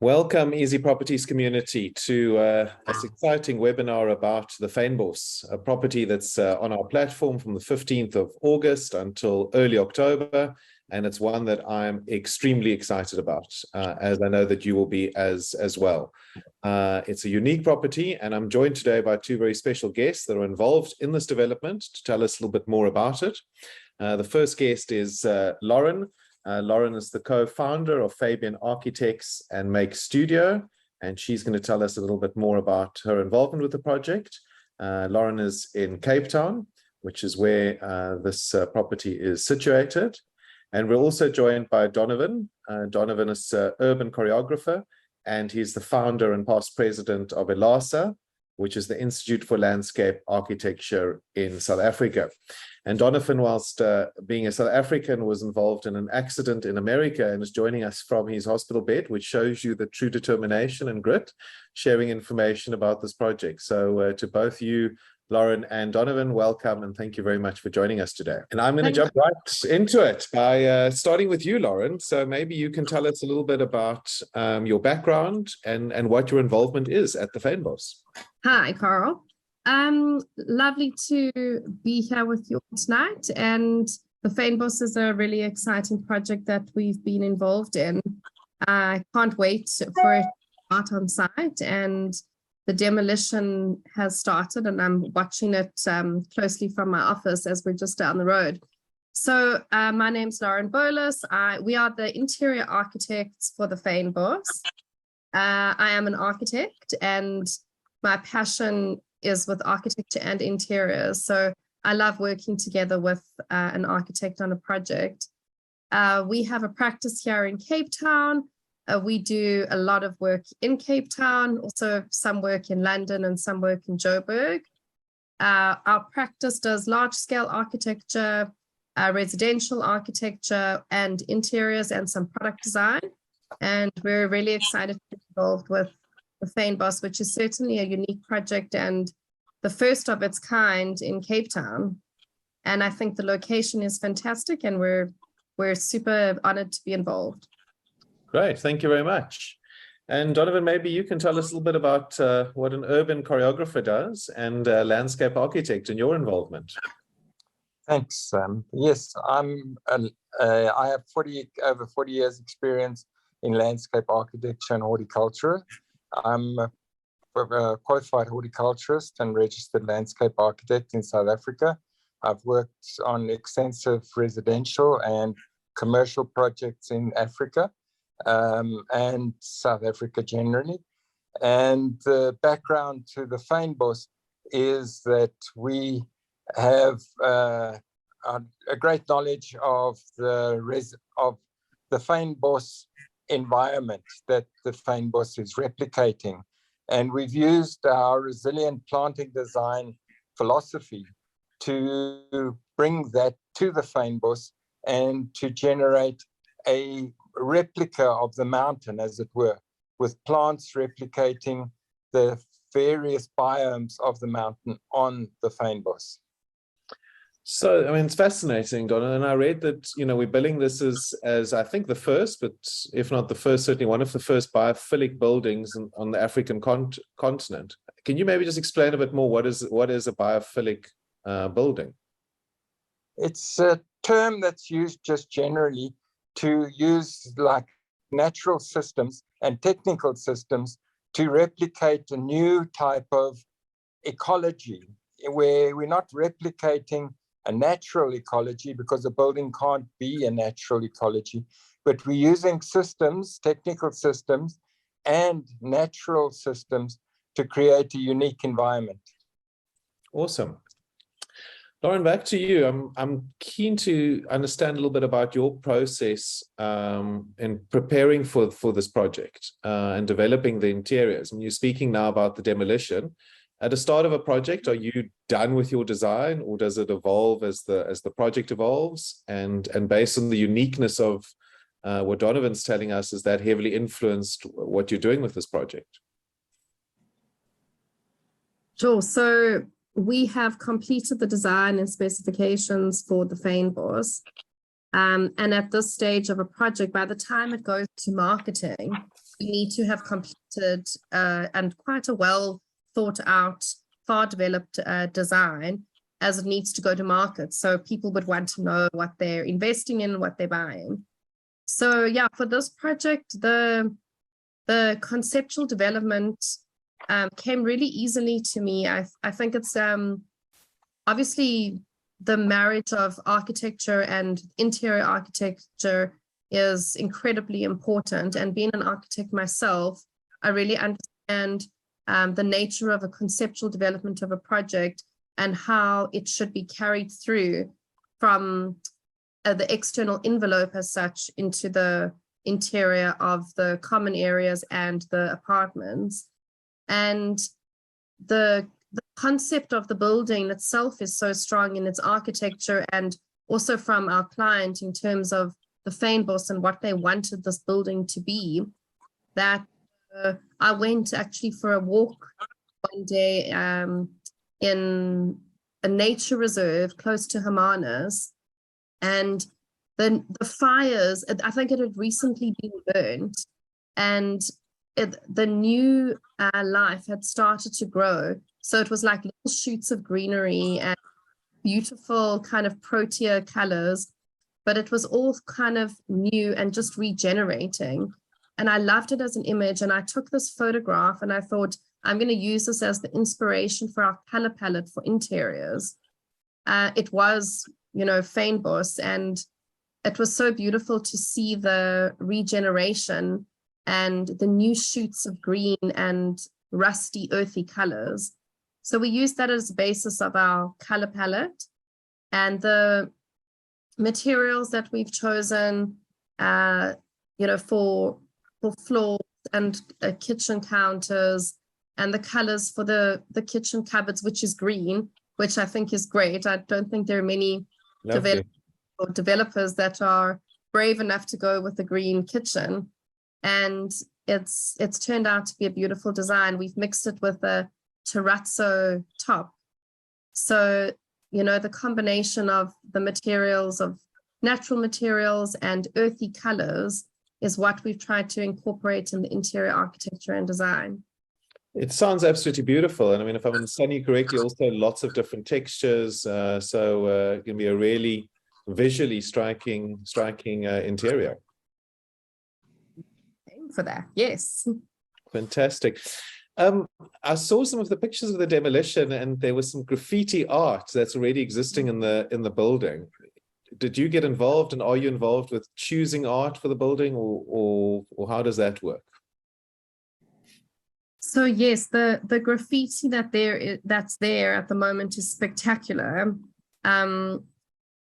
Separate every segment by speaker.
Speaker 1: Welcome, EasyProperties community, to this exciting webinar about the Fynbos, a property that's on our platform from the 15th of August until early October, and it's one that I'm extremely excited about, as I know that you will be as well. It's a unique property, and I'm joined today by two very special guests that are involved in this development to tell us a little bit more about it. The first guest is Lauren. Lauren is the co-founder of Fabian Architects and Make Studio, and she's going to tell us a little bit more about her involvement with the project. Lauren is in Cape Town, which is where this property is situated. And we're also joined by Donovan. Donovan is an urban choreographer, and he's the founder and past president of ELASA, which is the Institute for Landscape Architecture in South Africa. And Donovan, whilst being a South African, was involved in an accident in America and is joining us from his hospital bed, which shows you the true determination and grit, sharing information about this project. So to both you, Lauren and Donovan, welcome, and thank you very much for joining us today. And I'm going to jump right into it by starting with you, Lauren. So maybe you can tell us a little bit about your background and what your involvement is at the Fynbos.
Speaker 2: Hi, Carl. Lovely to be here with you tonight. And the Fynbos is a really exciting project that we've been involved in. I can't wait for it to start on site, and the demolition has started, and I'm watching it closely from my office as we're just down the road. So my name's Lauren Bolus. We are the interior architects for the Fynbos. I am an architect, and my passion is with architecture and interiors. So I love working together with an architect on a project. We have a practice here in Cape Town. We do a lot of work in Cape Town, also some work in London and some work in Joburg. Our practice does large-scale architecture, residential architecture, and interiors, and some product design. And we're really excited to be involved with the Fynbos, which is certainly a unique project and the first of its kind in Cape Town. And I think the location is fantastic, and we're super honored to be involved.
Speaker 1: Great, thank you very much. And Donovan, maybe you can tell us a little bit about what an urban choreographer does and a landscape architect and your involvement.
Speaker 3: Thanks. Yes, I have over 40 years experience in landscape architecture and horticulture. I'm a qualified horticulturist and registered landscape architect in South Africa. I've worked on extensive residential and commercial projects in Africa and South Africa generally. And the background to the Fynbos is that we have a great knowledge of the Fynbos environment that the Fynbos is replicating. And we've used our resilient planting design philosophy to bring that to the Fynbos and to generate a replica of the mountain, as it were, with plants replicating the various biomes of the mountain on the Fynbos.
Speaker 1: So, I mean, it's fascinating, Donna, and I read that, we're billing this as I think the first, but if not the first, certainly one of the first biophilic buildings on the African continent. Can you maybe just explain a bit more what is a biophilic building? It's
Speaker 3: a term that's used just generally to use like natural systems and technical systems to replicate a new type of ecology, where we're not replicating a natural ecology, because a building can't be a natural ecology, but we're using systems, technical systems, and natural systems to create a unique environment.
Speaker 1: Awesome. Lauren, back to you. I'm keen to understand a little bit about your process in preparing for this project and developing the interiors. I mean, you're speaking now about the demolition. At the start of a project, are you done with your design, or does it evolve as the project evolves? And based on the uniqueness of what Donovan's telling us, is that heavily influenced what you're doing with this project?
Speaker 2: Sure. So we have completed the design and specifications for the Fynbos. And at this stage of a project, by the time it goes to marketing, we need to have completed and quite a well thought out, far developed design as it needs to go to market. So people would want to know what they're investing in, what they're buying. So yeah, for this project, the conceptual development came really easily to me. I think it's obviously the marriage of architecture and interior architecture is incredibly important. And being an architect myself, I really understand the nature of a conceptual development of a project and how it should be carried through from the external envelope as such into the interior of the common areas and the apartments. And the concept of the building itself is so strong in its architecture, and also from our client in terms of the Fynbos and what they wanted this building to be, that I went actually for a walk one day in a nature reserve close to Hermanus, and the fires, I think it had recently been burnt, and the new life had started to grow. So it was like little shoots of greenery and beautiful kind of protea colors, but it was all kind of new and just regenerating. And I loved it as an image. And I took this photograph and I thought, I'm going to use this as the inspiration for our color palette for interiors. It was, you know, Fynbos, and it was so beautiful to see the regeneration and the new shoots of green and rusty, earthy colors. So we used that as the basis of our color palette, and the materials that we've chosen, you know, for floors and kitchen counters, and the colors for the kitchen cupboards, which is green, which I think is great. I don't think there are many developers that are brave enough to go with the green kitchen. And it's turned out to be a beautiful design. We've mixed it with a terrazzo top. So, you know, the combination of the materials, of natural materials and earthy colors, is what we've tried to incorporate in the interior architecture and design.
Speaker 1: It sounds absolutely beautiful. And I mean, if I'm understanding you correctly, also lots of different textures. So it can be a really visually striking interior.
Speaker 2: For that, yes.
Speaker 1: Fantastic. I saw some of the pictures of the demolition, and there was some graffiti art that's already existing in the building. Did you get involved, and are you involved with choosing art for the building, or how does that work?
Speaker 2: So yes, the graffiti that's there at the moment is spectacular.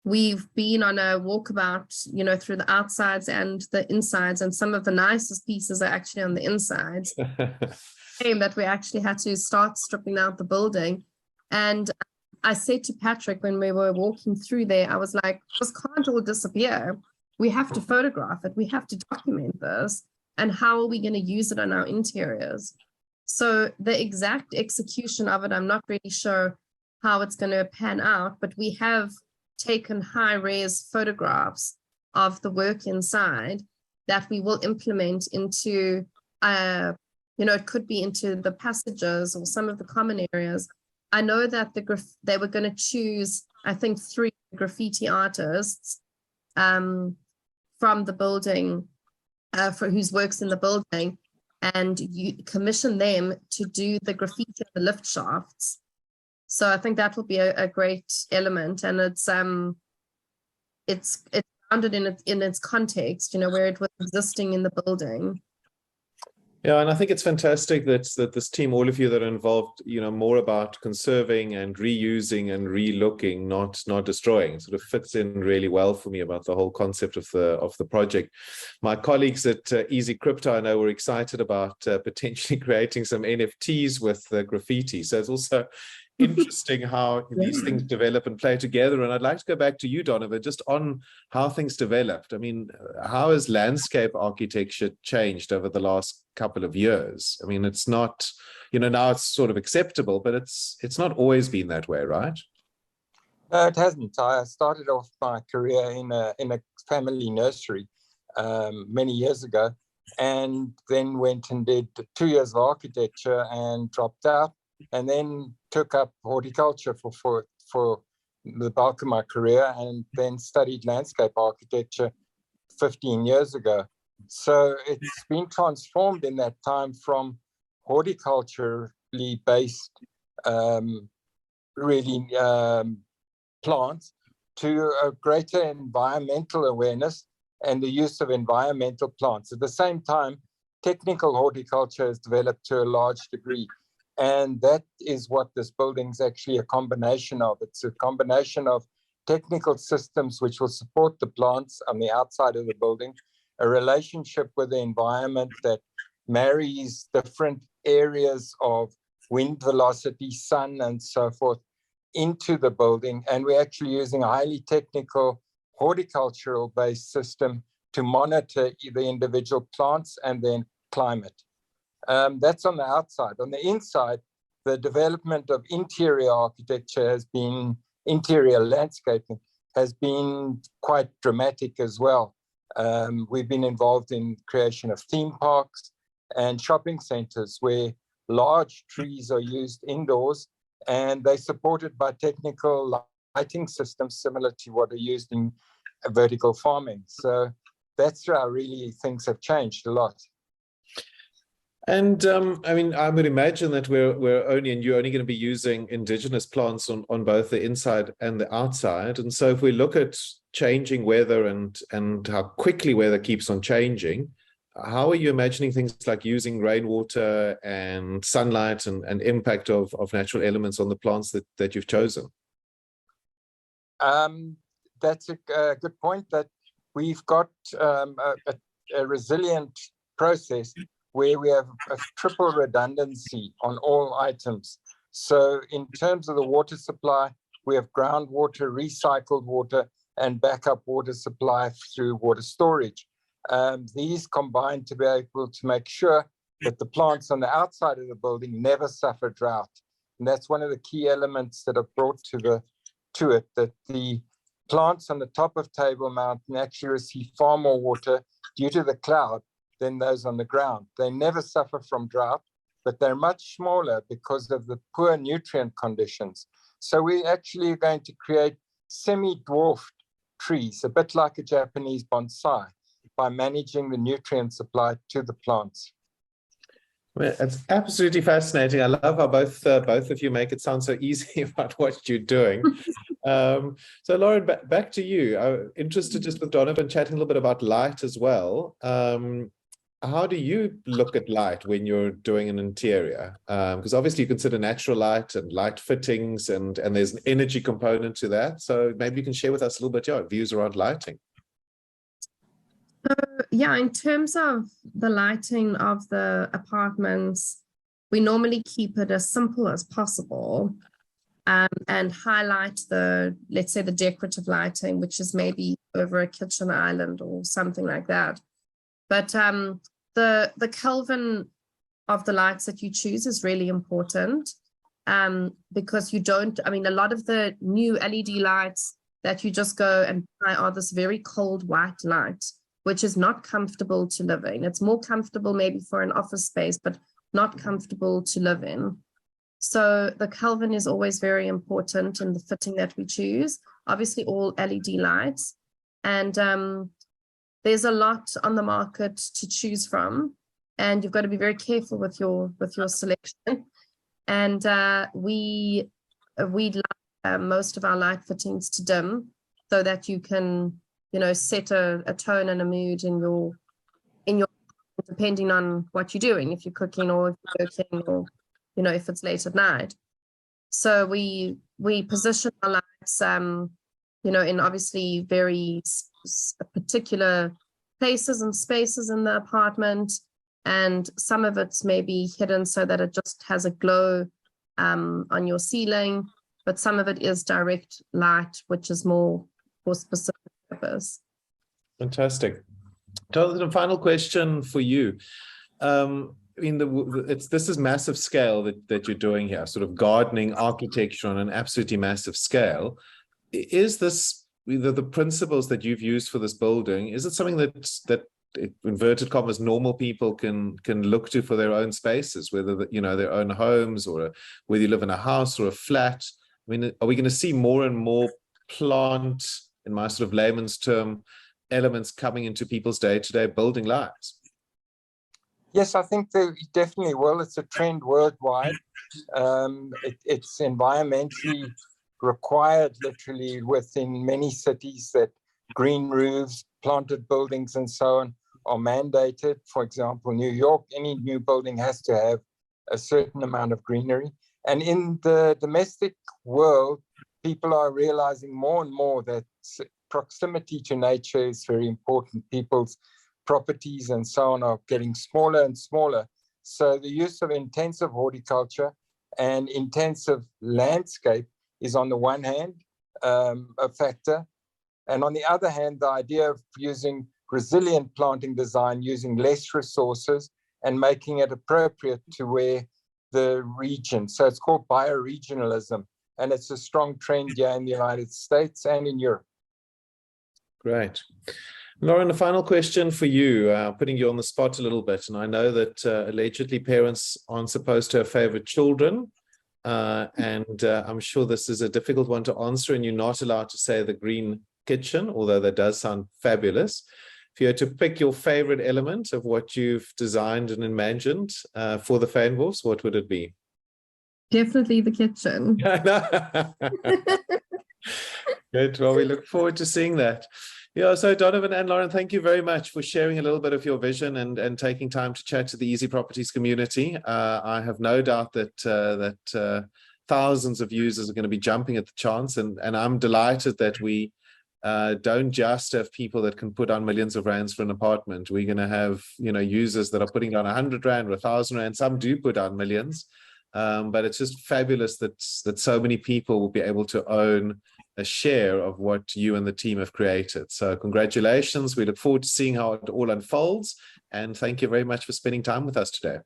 Speaker 2: We've been on a walkabout, you know, through the outsides and the insides, and some of the nicest pieces are actually on the insides. That we actually had to start stripping out the building. And I said to Patrick when we were walking through there, I was like, this can't all disappear. We have to photograph it. We have to document this. And how are we going to use it on our interiors? So the exact execution of it, I'm not really sure how it's going to pan out, but we have taken high-res photographs of the work inside that we will implement into, you know, it could be into the passages or some of the common areas. I know that they were going to choose, I think, 3 graffiti artists from the building, for whose works in the building, and you commission them to do the graffiti of the lift shafts. So I think that will be a great element, and it's grounded in its context, you know, where it was existing in the building.
Speaker 1: Yeah, and I think it's fantastic that this team, all of you that are involved, you know, more about conserving and reusing and relooking, not destroying. It sort of fits in really well for me about the whole concept of the project. My colleagues at EasyProperties, I know, were excited about potentially creating some NFTs with graffiti. So it's also interesting how these things develop and play together. And I'd like to go back to you, Donovan, just on how things developed. I mean, how has landscape architecture changed over the last couple of years? I mean, it's not, you know, now it's sort of acceptable, but it's not always been that way, right?
Speaker 3: No, it hasn't. I started off my career in a family nursery many years ago, and then went and did 2 years of architecture and dropped out, and then took up horticulture for the bulk of my career, and then studied landscape architecture 15 years ago. So it's been transformed in that time from horticulturally based plants to a greater environmental awareness and the use of environmental plants. At the same time, technical horticulture has developed to a large degree. And that is what this building is actually a combination of. It's a combination of technical systems which will support the plants on the outside of the building, a relationship with the environment that marries different areas of wind velocity, sun, and so forth into the building. And we're actually using a highly technical horticultural-based system to monitor the individual plants and then climate. That's on the outside. On the inside, the development of interior architecture interior landscaping has been quite dramatic as well. We've been involved in creation of theme parks and shopping centers where large trees are used indoors, and they're supported by technical lighting systems similar to what are used in vertical farming. So that's how really things have changed a lot.
Speaker 1: And I mean, I would imagine that you're only going to be using indigenous plants on both the inside and the outside. And so if we look at changing weather and how quickly weather keeps on changing, how are you imagining things like using rainwater and sunlight and impact of natural elements on the plants that you've chosen?
Speaker 3: That's a good point, that we've got a resilient process where we have a triple redundancy on all items. So in terms of the water supply, we have groundwater, recycled water, and backup water supply through water storage. These combine to be able to make sure that the plants on the outside of the building never suffer drought. And that's one of the key elements that are brought to it, that the plants on the top of Table Mountain actually receive far more water due to the cloud than those on the ground. They never suffer from drought, but they're much smaller because of the poor nutrient conditions. So we actually are going to create semi-dwarfed trees, a bit like a Japanese bonsai, by managing the nutrient supply to the plants.
Speaker 1: Well, it's absolutely fascinating. I love how both of you make it sound so easy about what you're doing. So Lauren, back to you. I'm interested just with Donovan chatting a little bit about light as well. How do you look at light when you're doing an interior? Because obviously you consider natural light and light fittings, and there's an energy component to that. So maybe you can share with us a little bit your views around lighting.
Speaker 2: Yeah, in terms of the lighting of the apartments, we normally keep it as simple as possible, and highlight let's say the decorative lighting, which is maybe over a kitchen island or something like that. But the Kelvin of the lights that you choose is really important, because a lot of the new LED lights that you just go and buy are this very cold white light, which is not comfortable to live in. It's more comfortable maybe for an office space, but not comfortable to live in. So the Kelvin is always very important in the fitting that we choose. Obviously all LED lights, and there's a lot on the market to choose from, and you've got to be very careful with your selection. And we like most of our light fittings to dim, so that you can set a tone and a mood in your depending on what you're doing, if you're cooking or if you're working, or if it's late at night. So we position our lights in obviously very particular places and spaces in the apartment, and some of it's maybe hidden so that it just has a glow on your ceiling, but some of it is direct light, which is more for specific purpose.
Speaker 1: Fantastic. Jonathan, a final question for you. This is massive scale that you're doing here, sort of gardening architecture on an absolutely massive scale. Is this the principles that you've used for this building? Is it something that inverted commas normal people can look to for their own spaces, whether their own homes, or whether you live in a house or a flat. I mean, are we going to see more and more plant, in my sort of layman's term, elements coming into people's day-to-day building lives?
Speaker 3: Yes, I think they definitely will. It's a trend worldwide. It's environmentally required, literally, within many cities, that green roofs, planted buildings, and so on are mandated. For example, New York, any new building has to have a certain amount of greenery. And in the domestic world, people are realizing more and more that proximity to nature is very important. People's properties and so on are getting smaller and smaller. So the use of intensive horticulture and intensive landscape is, on the one hand, a factor. And on the other hand, the idea of using resilient planting design, using less resources and making it appropriate to where the region. So it's called bioregionalism, and it's a strong trend here in the United States and in Europe.
Speaker 1: Great. Lauren, a final question for you, putting you on the spot a little bit. And I know that allegedly parents aren't supposed to have favorite children. And I'm sure this is a difficult one to answer, and you're not allowed to say the green kitchen, although that does sound fabulous. If you had to pick your favorite element of what you've designed and imagined for the Fynbos, what would it be?
Speaker 2: Definitely the kitchen.
Speaker 1: Good. Well, we look forward to seeing that. Yeah, so Donovan and Lauren, thank you very much for sharing a little bit of your vision and taking time to chat to the EasyProperties community. I have no doubt that thousands of users are going to be jumping at the chance, and I'm delighted that we don't just have people that can put on millions of rands for an apartment. We're going to have users that are putting down 100 rand or 1,000 rand. Some do put on millions, but it's just fabulous that so many people will be able to own a share of what you and the team have created. So congratulations. We look forward to seeing how it all unfolds, and thank you very much for spending time with us today.